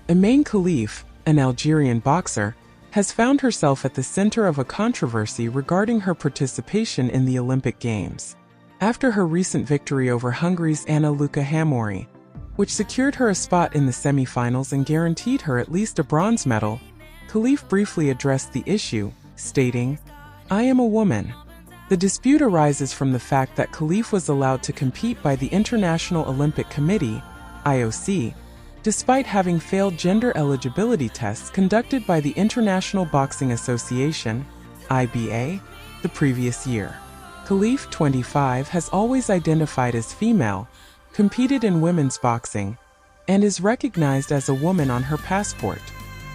Imane Khelif, an Algerian boxer, has found herself at the center of a controversy regarding her participation in the Olympic Games. After her recent victory over Hungary's Luca Hamori, which secured her a spot in the semifinals and guaranteed her at least a bronze medal, Khelif briefly addressed the issue, stating, "I am a woman." The dispute arises from the fact that Khelif was allowed to compete by the International Olympic Committee, IOC, despite having failed gender eligibility tests conducted by the International Boxing Association, IBA, the previous year. Khelif, 25, has always identified as female, competed in women's boxing, and is recognized as a woman on her passport.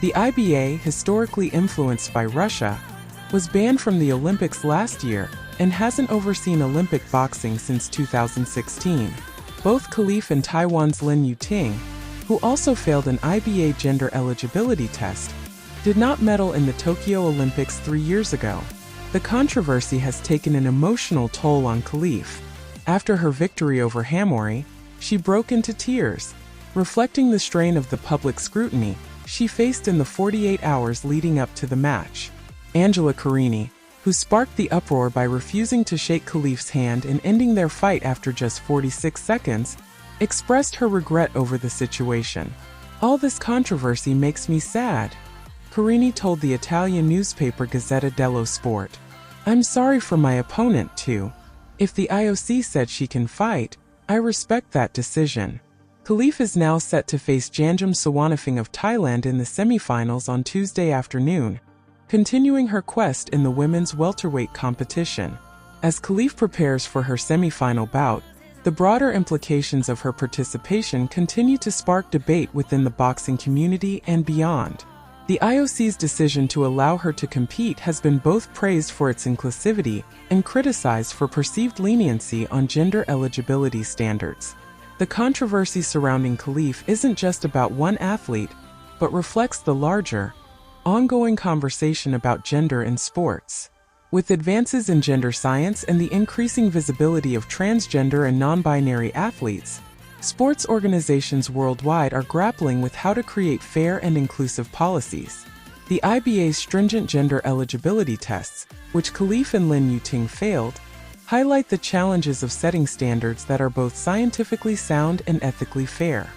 The IBA, historically influenced by Russia, was banned from the Olympics last year and hasn't overseen Olympic boxing since 2016. Both Khelif and Taiwan's Lin Yuting, who also failed an IBA gender eligibility test, did not medal in the Tokyo Olympics 3 years ago. The controversy has taken an emotional toll on Khelif. After her victory over Hamori, she broke into tears, reflecting the strain of the public scrutiny she faced in the 48 hours leading up to the match. Angela Carini, who sparked the uproar by refusing to shake Khelif's hand and ending their fight after just 46 seconds, expressed her regret over the situation. "All this controversy makes me sad," Carini told the Italian newspaper Gazzetta dello Sport. "I'm sorry for my opponent too. If the IOC said she can fight, I respect that decision." Khelif is now set to face Janjum Sawanafing of Thailand in the semifinals on Tuesday afternoon, continuing her quest in the women's welterweight competition. As Khelif prepares for her semifinal bout, the broader implications of her participation continue to spark debate within the boxing community and beyond. The IOC's decision to allow her to compete has been both praised for its inclusivity and criticized for perceived leniency on gender eligibility standards. The controversy surrounding Khelif isn't just about one athlete, but reflects the larger, ongoing conversation about gender in sports. With advances in gender science and the increasing visibility of transgender and non-binary athletes, sports organizations worldwide are grappling with how to create fair and inclusive policies. The IBA's stringent gender eligibility tests, which Khelif and Lin Yuting failed, highlight the challenges of setting standards that are both scientifically sound and ethically fair.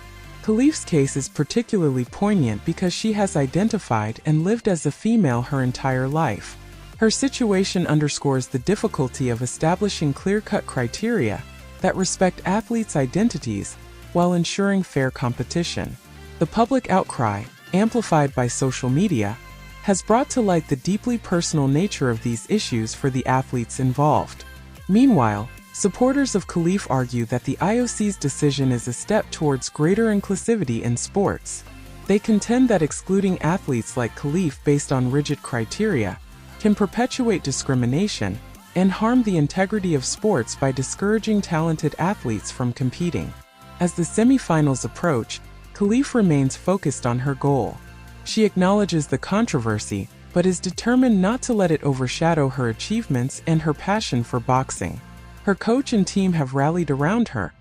Khelif's case is particularly poignant because she has identified and lived as a female her entire life. Her situation underscores the difficulty of establishing clear-cut criteria that respect athletes' identities while ensuring fair competition. The public outcry, amplified by social media, has brought to light the deeply personal nature of these issues for the athletes involved. Meanwhile, supporters of Khelif argue that the IOC's decision is a step towards greater inclusivity in sports. They contend that excluding athletes like Khelif based on rigid criteria can perpetuate discrimination and harm the integrity of sports by discouraging talented athletes from competing. As the semifinals approach, Khelif remains focused on her goal. She acknowledges the controversy, but is determined not to let it overshadow her achievements and her passion for boxing. Her coach and team have rallied around her,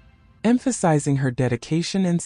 emphasizing her dedication and